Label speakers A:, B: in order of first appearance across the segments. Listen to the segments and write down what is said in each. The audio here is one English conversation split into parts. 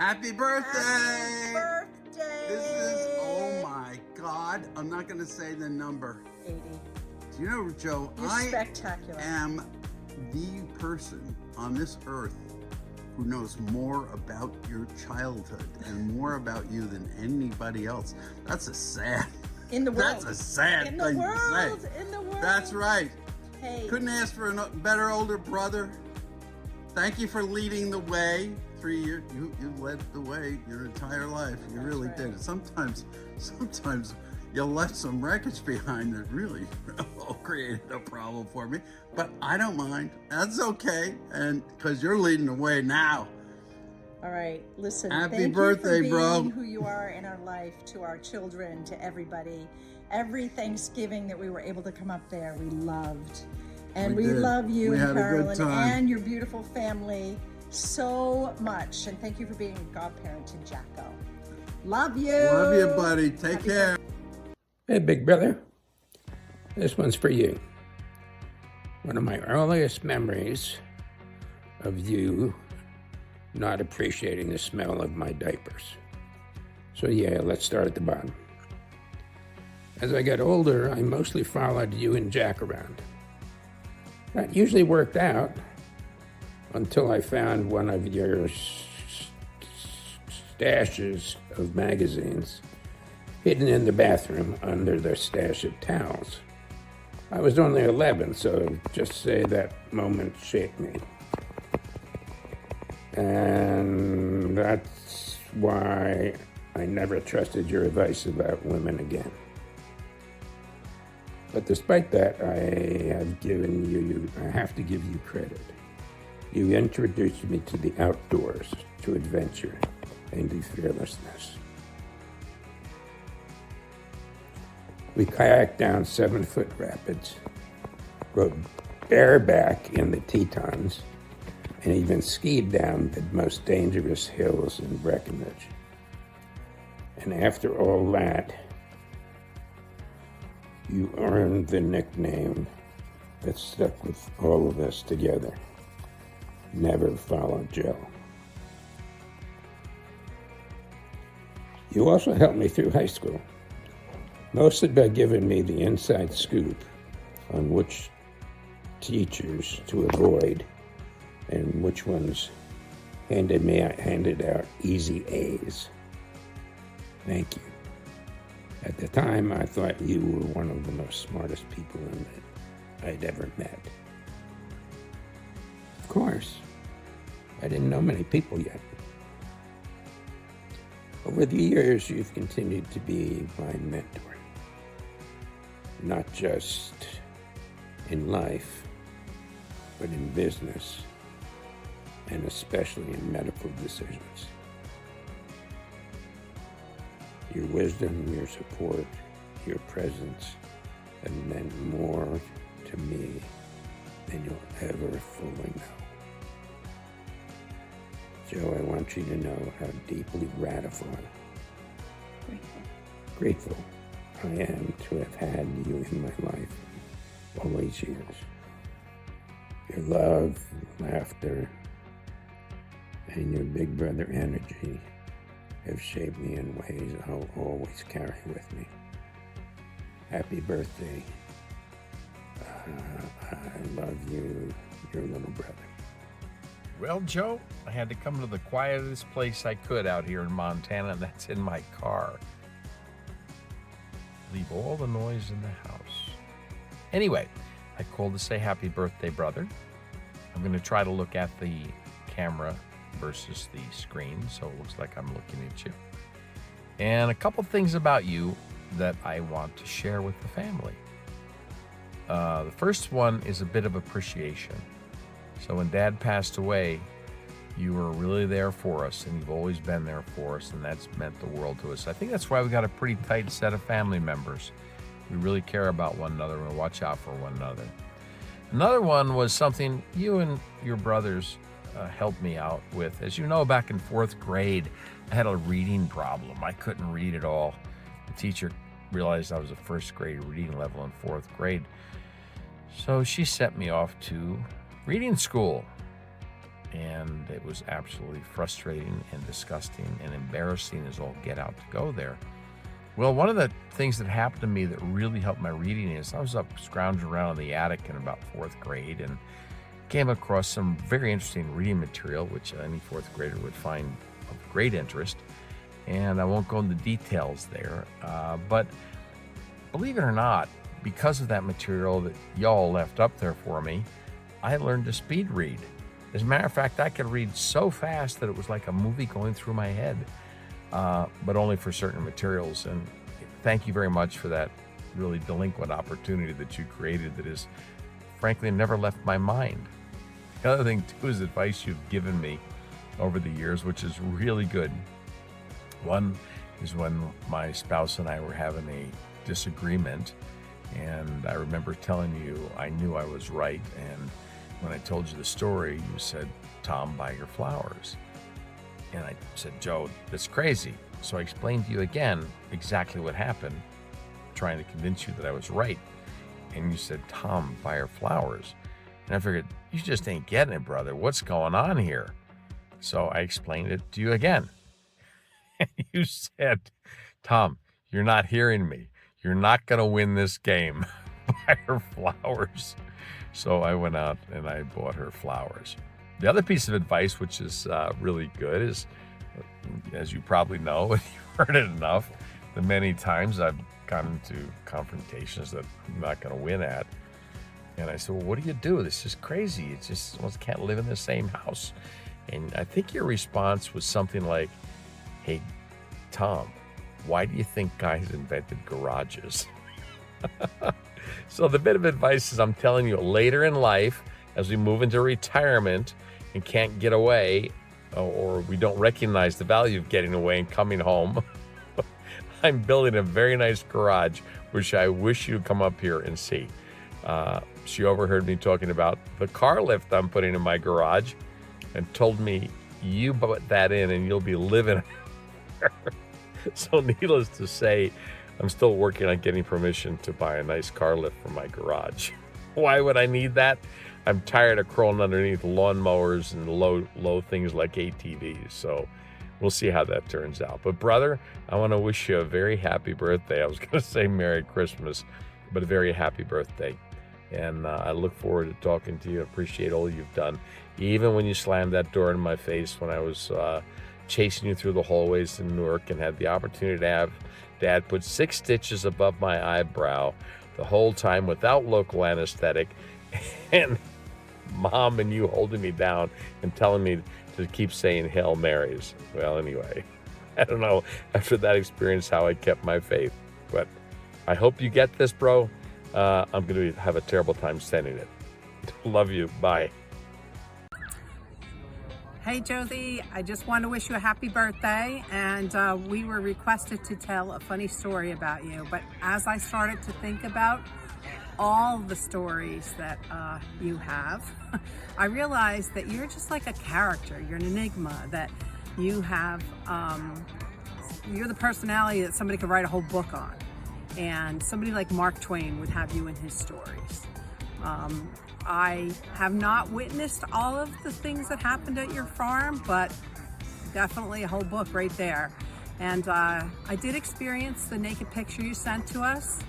A: Happy birthday!
B: Happy birthday!
A: This is, oh my God, I'm not going to say the number.
B: 80.
A: Do you know, Joe,
B: You're spectacular.
A: am the person on this earth who knows more about your childhood and more about you than anybody else. That's a sad,
B: In the world.
A: that's a sad
B: In the
A: thing
B: world.
A: to say.
B: In the world.
A: That's right.
B: Hey.
A: Couldn't ask for a better older brother. Thank you for leading the way. 3 years, you led the way your entire life. You
B: That's
A: really
B: right.
A: did. Sometimes you left some wreckage behind that really created a problem for me. But I don't mind. That's okay. And because you're leading the way now.
B: All right, listen.
A: Happy
B: thank
A: birthday,
B: you for
A: bro.
B: being who you are in our life, to our children, to everybody. Every Thanksgiving that we were able to come up there, we loved. And
A: We
B: we
A: did.
B: love you
A: We
B: and
A: had a good
B: Carolyn
A: time.
B: and your beautiful family so much. And thank you for being a godparent to Jacko. Love you.
A: Love you, buddy. Take
B: Happy
A: care.
C: Hey, big brother. This one's for you. One of my earliest memories of you not appreciating the smell of my diapers. So yeah, let's start at the bottom. As I got older, I mostly followed you and Jack around. That usually worked out until I found one of your stashes of magazines hidden in the bathroom under the stash of towels. I was only 11, so just say that moment shaped me. And that's why I never trusted your advice about women again. But despite that, I have to give you credit. You introduced me to the outdoors, to adventure, and to fearlessness. We kayaked down 7-foot rapids, rode bareback in the Tetons, and even skied down the most dangerous hills in Breckenridge. And after all that, you earned the nickname that stuck with all of us together. Never follow Joe. You also helped me through high school, mostly by giving me the inside scoop on which teachers to avoid and which ones handed out easy A's. Thank you. At the time, I thought you were one of the most smartest people I'd ever met. Of course, I didn't know many people yet. Over the years, you've continued to be my mentor. Not just in life, but in business, and especially in medical decisions. Your wisdom, your support, your presence have meant more to me than you'll ever fully know. Joe, I want you to know how deeply grateful I am to have had you in my life all these years. Your love, laughter, and your big brother energy have shaped me in ways I'll always carry with me. Happy birthday. I love you, your little brother.
D: Well, Joe, I had to come to the quietest place I could out here in Montana, and that's in my car. Leave all the noise in the house. Anyway, I called to say happy birthday, brother. I'm going to try to look at the camera versus the screen, so it looks like I'm looking at you. And a couple things about you that I want to share with the family. The first one is a bit of appreciation. So when Dad passed away, you were really there for us, and you've always been there for us, and that's meant the world to us. I think that's why we got a pretty tight set of family members. We really care about one another and watch out for one another. Another one was something you and your brothers helped me out with. As you know, back in 4th grade, I had a reading problem. I couldn't read at all. The teacher realized I was a 1st grade reading level in 4th grade. So she sent me off to reading school. and it was absolutely frustrating and disgusting and embarrassing as all get out to go there. Well, one of the things that happened to me that really helped my reading is I was up scrounging around in the attic in about 4th grade and came across some very interesting reading material, which any 4th grader would find of great interest. And I won't go into details there, but believe it or not, because of that material that y'all left up there for me, I learned to speed read. As a matter of fact, I could read so fast that it was like a movie going through my head, but only for certain materials. And thank you very much for that really delinquent opportunity that you created that has, frankly, never left my mind. The other thing, too, is advice you've given me over the years, which is really good. One is when my spouse and I were having a disagreement, and I remember telling you I knew I was right, and when I told you the story, you said, "Tom, buy your flowers." And I said, "Joe, that's crazy." So I explained to you again exactly what happened, trying to convince you that I was right. And you said, "Tom, buy her flowers." And I figured, you just ain't getting it, brother. What's going on here? So I explained it to you again. And you said, "Tom, you're not hearing me. You're not going to win this game. Buy her flowers." So I went out and I bought her flowers. The other piece of advice, which is really good, is, as you probably know, and you've heard it enough, the many times I've gotten into confrontations that I'm not going to win at. And I said, "Well, what do you do? This is crazy. It's just, well, can't live in the same house." And I think your response was something like, "Hey, Tom, why do you think guys invented garages?" So the bit of advice is, I'm telling you, later in life, as we move into retirement and can't get away, or we don't recognize the value of getting away and coming home, I'm building a very nice garage, which I wish you'd come up here and see. She overheard me talking about the car lift I'm putting in my garage and told me, "You put that in and you'll be living there." So needless to say, I'm still working on getting permission to buy a nice car lift for my garage. Why would I need that? I'm tired of crawling underneath lawnmowers and low things like ATVs. So we'll see how that turns out. But brother, I want to wish you a very happy birthday. I was going to say Merry Christmas, but a very happy birthday. And I look forward to talking to you. Appreciate all you've done. Even when you slammed that door in my face when I was chasing you through the hallways in Newark and had the opportunity to have Dad put 6 stitches above my eyebrow the whole time without local anesthetic, and Mom and you holding me down and telling me to keep saying Hail Marys. Well, anyway, I don't know after that experience how I kept my faith, but I hope you get this, bro. I'm going to have a terrible time sending it. Love you. Bye.
B: Hey Josie, I just want to wish you a happy birthday, and we were requested to tell a funny story about you, but as I started to think about all the stories that you have, I realized that you're just like a character. You're an enigma, that you have, you're the personality that somebody could write a whole book on, and somebody like Mark Twain would have you in his stories. I have not witnessed all of the things that happened at your farm, but definitely a whole book right there. And I did experience the naked picture you sent to us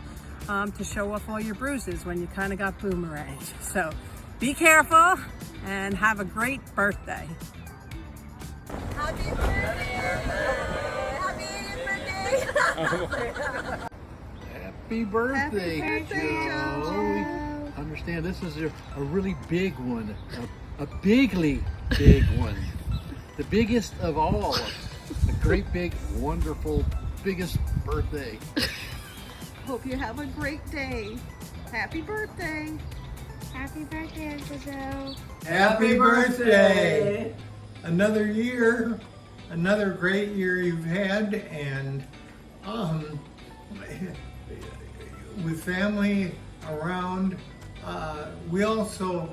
B: to show off all your bruises when you kind of got boomeranged. So be careful and have a great birthday.
E: Happy birthday! Happy birthday!
F: Happy birthday,
E: Happy birthday,
F: Joe. Understand, this is a really big one, a bigly big one, the biggest of all, a great big, wonderful, biggest birthday.
E: Hope you have a great day. Happy birthday!
G: Happy birthday, Uncle Joe.
H: Happy birthday! Another year, another great year you've had, and with family around, we also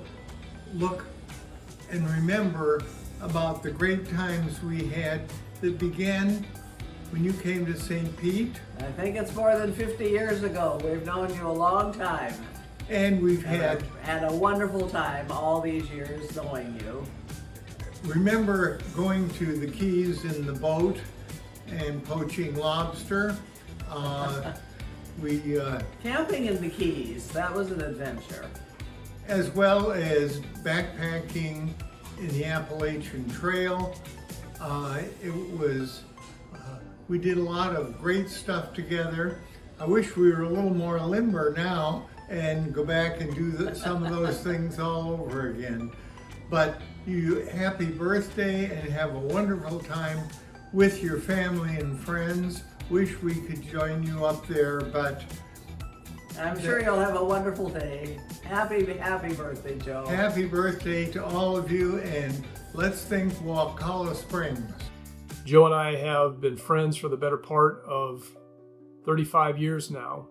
H: look and remember about the great times we had that began when you came to St. Pete.
I: I think it's more than 50 years ago. We've known you a long time.
H: And we've
I: Had a wonderful time all these years knowing you.
H: remember going to the Keys in the boat and poaching lobster.
I: Camping in the Keys, that was an adventure.
H: As well as backpacking in the Appalachian Trail. We did a lot of great stuff together. I wish we were a little more limber now and go back and do some of those things all over again. But happy birthday and have a wonderful time with your family and friends. Wish we could join you up there, but
I: I'm sure you'll have a wonderful day. Happy birthday, Joe.
H: happy birthday to all of you, and let's think Waukulla Springs.
J: Joe and I have been friends for the better part of 35 years now.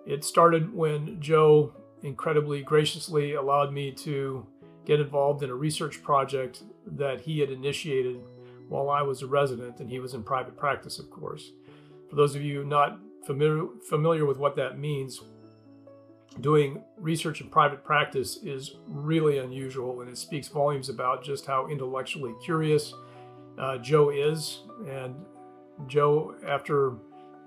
J: It started when Joe incredibly graciously allowed me to get involved in a research project that he had initiated while I was a resident, and he was in private practice, of course. For those of you not familiar with what that means, doing research in private practice is really unusual, and it speaks volumes about just how intellectually curious Joe is. And Joe, after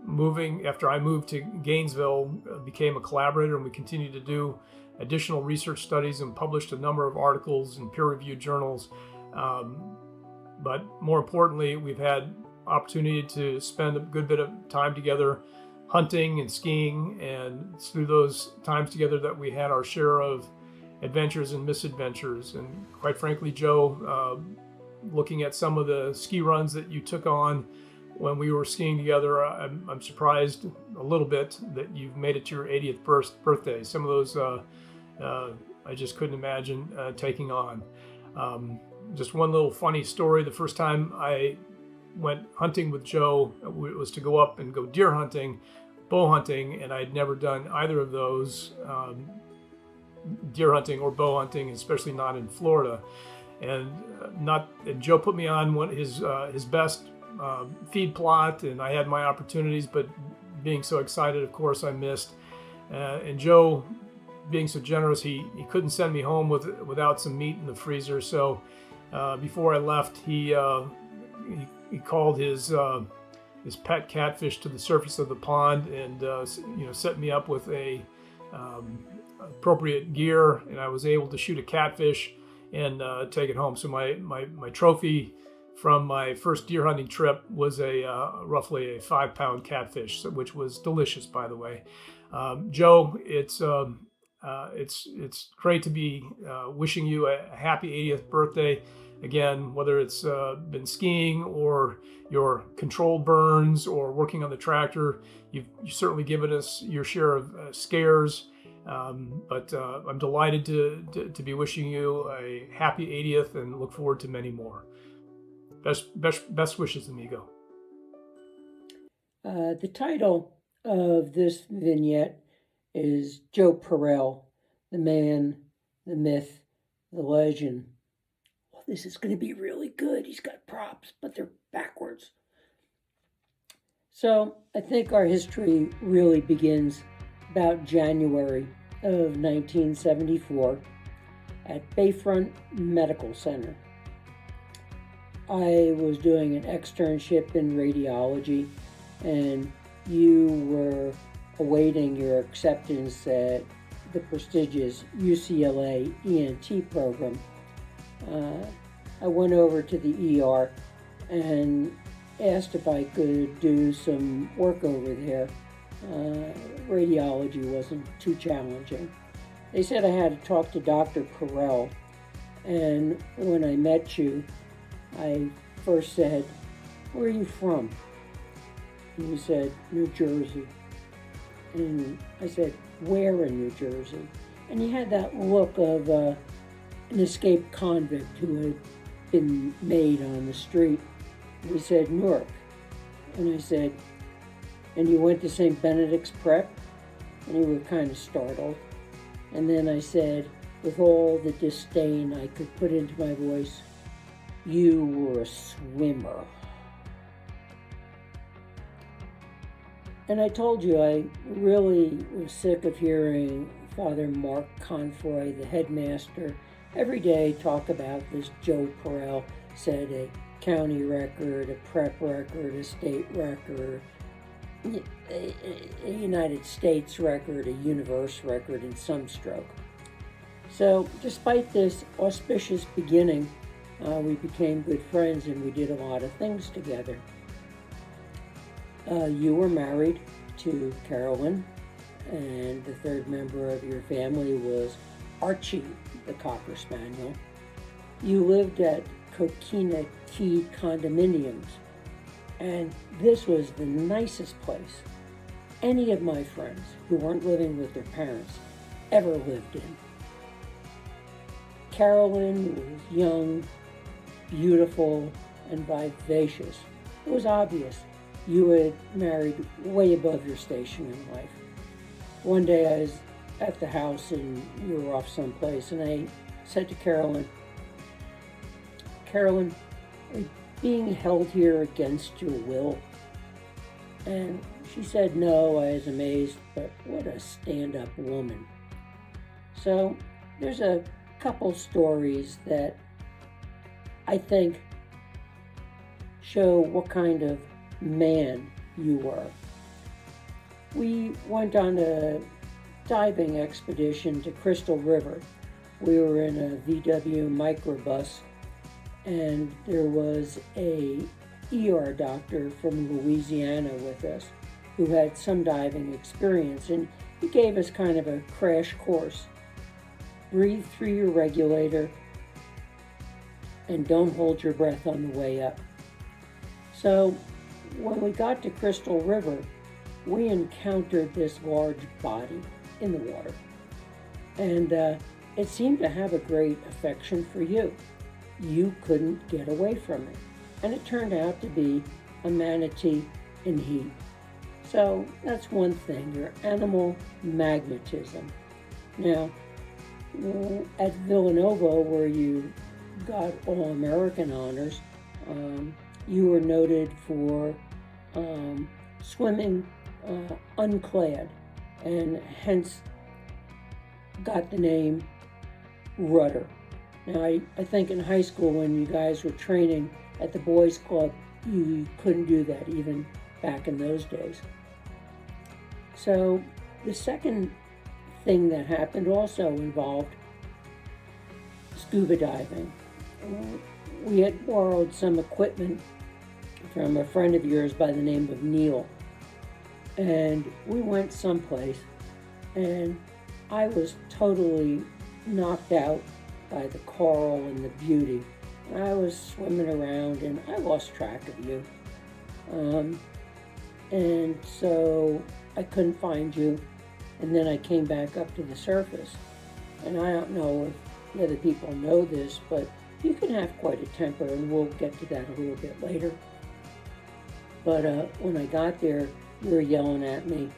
J: I moved to Gainesville, became a collaborator, and we continued to do additional research studies and published a number of articles in peer-reviewed journals. But more importantly, we've had opportunity to spend a good bit of time together hunting and skiing, and it's through those times together that we had our share of adventures and misadventures. And quite frankly, Joe, looking at some of the ski runs that you took on when we were skiing together, I'm surprised a little bit that you've made it to your 80th birthday. Some of those I just couldn't imagine taking on. Just one little funny story. The first time I went hunting with Joe, it was to go up and go deer hunting, bow hunting, and I'd never done either of those, deer hunting or bow hunting, especially not in Florida. And Joe put me on his best feed plot, and I had my opportunities, but being so excited, of course, I missed. And Joe, being so generous, he couldn't send me home without some meat in the freezer. So before I left, he called his pet catfish to the surface of the pond, and set me up with appropriate gear, and I was able to shoot a catfish and take it home. So my trophy from my first deer hunting trip was roughly a 5-pound catfish, which was delicious, by the way. Joe, it's great to be wishing you a happy 80th birthday. Again, whether it's been skiing or your controlled burns or working on the tractor, you've certainly given us your share of scares. But I'm delighted to be wishing you a happy 80th and look forward to many more. Best wishes, amigo.
K: The title of this vignette is Joe Perel, the man, the myth, the legend. Well, this is going to be really good. He's got props, but they're backwards. So I think our history really begins about January of 1974 at Bayfront Medical Center. I was doing an externship in radiology, and you were awaiting your acceptance at the prestigious UCLA ENT program. I went over to the ER and asked if I could do some work over there. Radiology wasn't too challenging. They said I had to talk to Dr. Perel, and when I met you, I first said, "Where are you from?" And you said, "New Jersey." And I said, "Where in New Jersey?" And you had that look of an escaped convict who had been made on the street. And he said, "Newark." And I said, "And you went to St. Benedict's Prep?" And you were kind of startled. And then I said, with all the disdain I could put into my voice, "You were a swimmer." And I told you I really was sick of hearing Father Mark Confoy, the headmaster, every day talk about this Joe Perel set a county record, a prep record, a state record, a United States record, a universe record in some stroke. So despite this auspicious beginning, we became good friends and we did a lot of things together. You were married to Carolyn, and the third member of your family was Archie, the Cocker Spaniel. You lived at Coquina Key Condominiums, and this was the nicest place any of my friends who weren't living with their parents ever lived in. Carolyn was young, beautiful, and vivacious. It was obvious you had married way above your station in life. One day I was at the house and you were off someplace, and I said to Carolyn, are you being held here against your will? And she said no. I was amazed, but what a stand-up woman. So there's a couple stories that I think show what kind of man you were. We went on a diving expedition to Crystal River. We were in a VW microbus, and there was a ER doctor from Louisiana with us who had some diving experience, and he gave us kind of a crash course. Breathe through your regulator and don't hold your breath on the way up. So when we got to Crystal River, we encountered this large body in the water, and it seemed to have a great affection for you. You couldn't get away from it, and it turned out to be a manatee in heat. So that's one thing, your animal magnetism. Now, at Villanova, where you got All-American honors, you were noted for swimming unclad, and hence got the name Rudder. Now, I think in high school when you guys were training at the boys' club, you couldn't do that even back in those days. So the second thing that happened also involved scuba diving. We had borrowed some equipment from a friend of yours by the name of Neil, and we went someplace, and I was totally knocked out by the coral and the beauty. I was swimming around and I lost track of you. And so I couldn't find you. And then I came back up to the surface. And I don't know if the other people know this, but you can have quite a temper, and we'll get to that a little bit later. But when I got there, you were yelling at me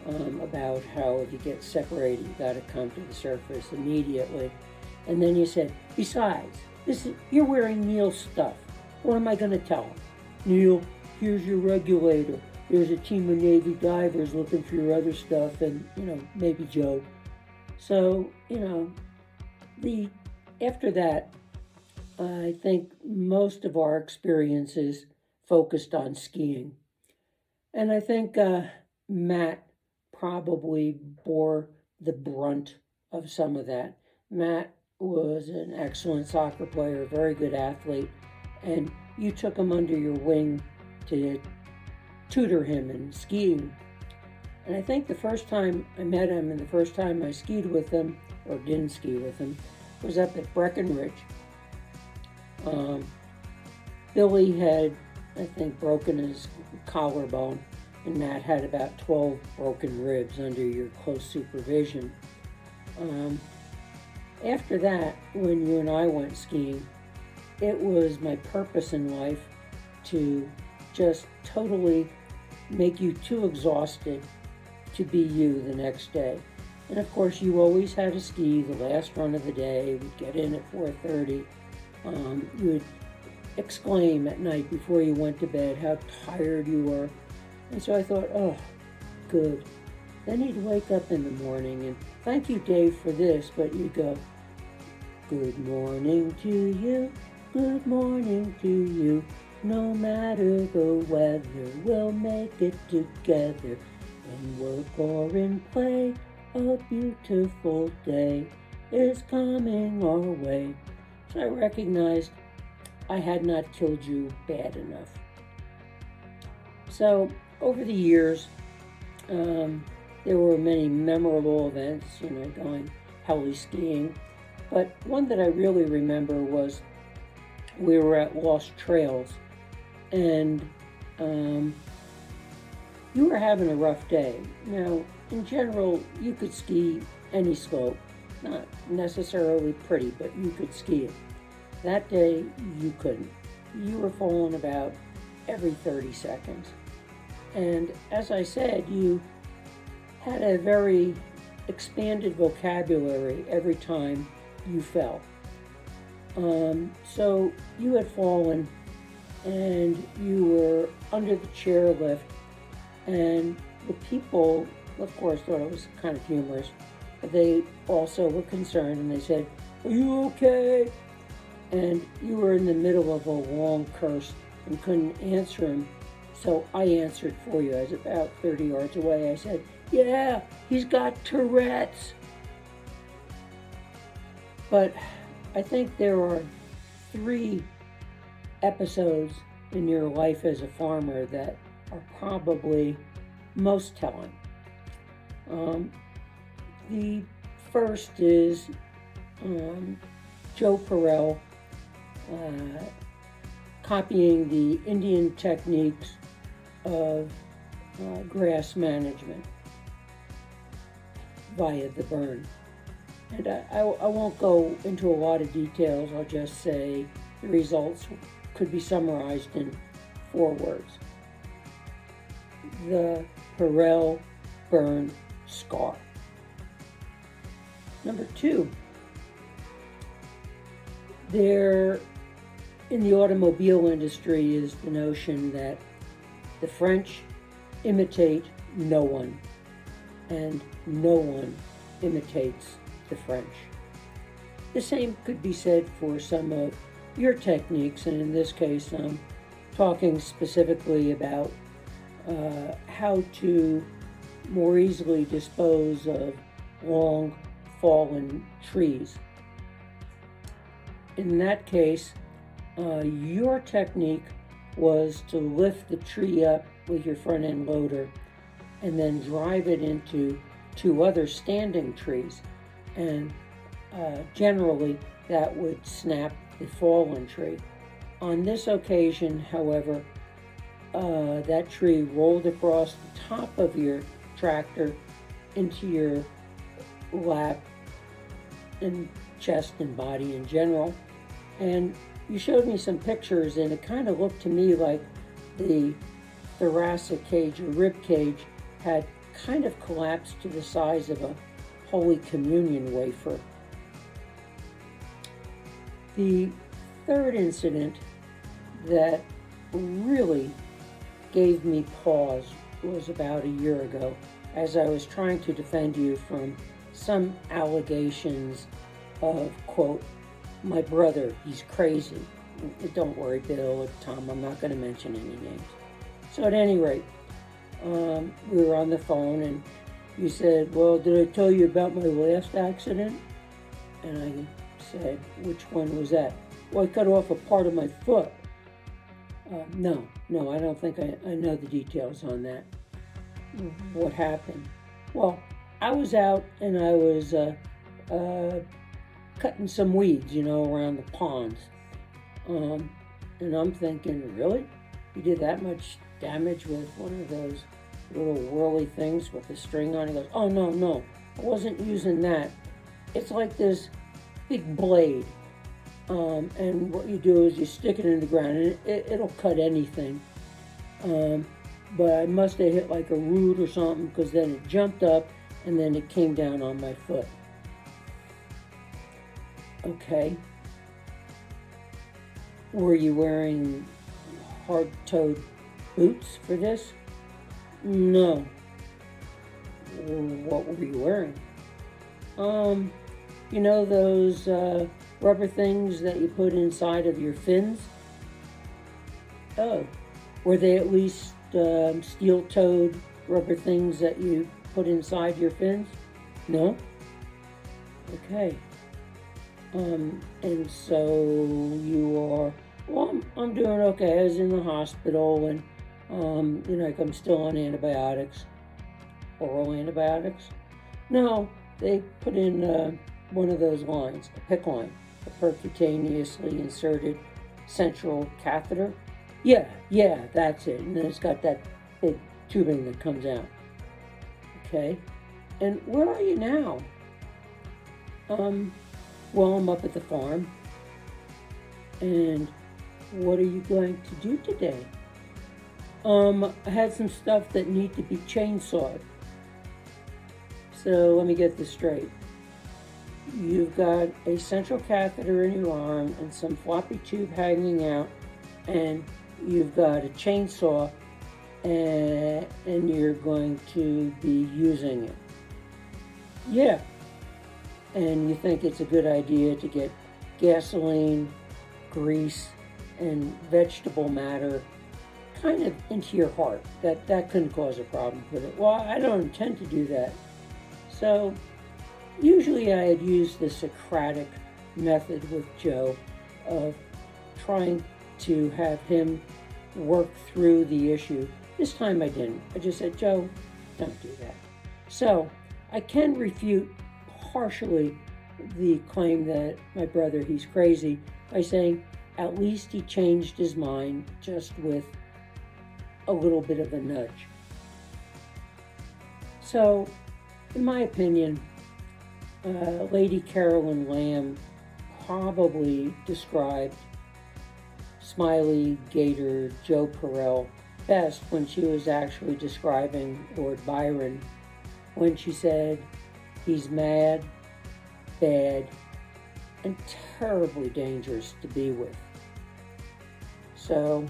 K: about how if you get separated, you got to come to the surface immediately. And then you said, besides, you're wearing Neil's stuff. What am I going to tell him? Neil, here's your regulator. There's a team of Navy divers looking for your other stuff, and, maybe Joe. So, after that, I think most of our experiences focused on skiing. And I think Matt probably bore the brunt of some of that. Matt was an excellent soccer player, a very good athlete, and you took him under your wing to tutor him in skiing. And I think the first time I met him and the first time I skied with him, or didn't ski with him, was up at Breckenridge. Billy had, I think, broken his collarbone, and Matt had about 12 broken ribs under your close supervision. After that, when you and I went skiing, it was my purpose in life to just totally make you too exhausted to be you the next day. And of course, you always had to ski the last run of the day. We'd get in at 4:30. You would exclaim at night before you went to bed how tired you were. And so I thought, oh, good. Then you'd wake up in the morning and thank you, Dave, for this, but you'd go, Good morning to you, good morning to you. No matter the weather, we'll make it together. In work or in play, a beautiful day is coming our way. So I recognized I had not killed you bad enough. So over the years, there were many memorable events, going heli skiing. But one that I really remember was we were at Lost Trails, and you were having a rough day. Now, in general, you could ski any slope, not necessarily pretty, but you could ski it. That day, you couldn't. You were falling about every 30 seconds. And as I said, you had a very expanded vocabulary every time you fell. So you had fallen and you were under the chairlift, and the people, of course, thought it was kind of humorous, but they also were concerned and they said, "Are you okay?" And you were in the middle of a long curse and couldn't answer him. So I answered for you. I was about 30 yards away. I said, "Yeah, he's got Tourette's." But I think there are 3 episodes in your life as a farmer that are probably most telling. The first is Joe Perel copying the Indian techniques of grass management via the burn. And I won't go into a lot of details. I'll just say the results could be summarized in 4 words. The Perel burn scar. Number 2, there in the automobile industry is the notion that the French imitate no one, and no one imitates the French. The same could be said for some of your techniques, and in this case, I'm talking specifically about how to more easily dispose of long fallen trees. In that case, your technique was to lift the tree up with your front end loader and then drive it into 2 other standing trees. And generally that would snap the fallen tree. On this occasion, however, that tree rolled across the top of your tractor into your lap and chest and body in general. And you showed me some pictures, and it kind of looked to me like the thoracic cage or rib cage had kind of collapsed to the size of a Holy Communion wafer. The third incident that really gave me pause was about a year ago, as I was trying to defend you from some allegations of, quote, "My brother, he's crazy." Don't worry, Bill or Tom, I'm not going to mention any names. So at any rate, we were on the phone and you said, "Well, did I tell you about my last accident?" And I said, "Which one was that?" "Well, I cut off a part of my foot." No, I don't think I know the details on that. What happened? Well, I was out and I was cutting some weeds, around the ponds. And I'm thinking, really? You did that much damage with one of those little whirly things with a string on it? He goes, "Oh, no, I wasn't using that. It's like this big blade. And what you do is you stick it in the ground and it'll cut anything. But I must have hit like a root or something, because then it jumped up and then it came down on my foot." Okay. Were you wearing hard-toed boots for this? No. What were you wearing? You know those rubber things that you put inside of your fins? Oh, were they at least steel-toed rubber things that you put inside your fins? No? Okay. And so you are, well, I'm doing okay. I was in the hospital and, like I'm still on antibiotics, oral antibiotics. No, they put in one of those lines, a PICC line, a percutaneously inserted central catheter. Yeah, that's it. And then it's got that big tubing that comes out. Okay. And where are you now? Well, I'm up at the farm. And what are you going to do today? I had some stuff that need to be chainsawed. So let me get this straight. You've got a central catheter in your arm and some floppy tube hanging out, and you've got a chainsaw, and you're going to be using it. Yeah. And you think it's a good idea to get gasoline, grease, and vegetable matter kind of into your heart. That couldn't cause a problem with it. Well, I don't intend to do that. So usually I had used the Socratic method with Joe of trying to have him work through the issue. This time I didn't. I just said, Joe, don't do that. So I can refute partially the claim that my brother, he's crazy, by saying at least he changed his mind just with a little bit of a nudge. So, in my opinion, Lady Carolyn Lamb probably described Smiley Gator Joe Perel best when she was actually describing Lord Byron, when she said, he's mad, bad, and terribly dangerous to be with. So,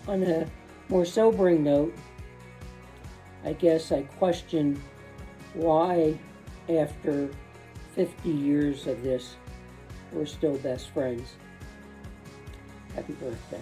K: on a more sobering note, I guess I question why, after 50 years of this, we're still best friends. Happy birthday.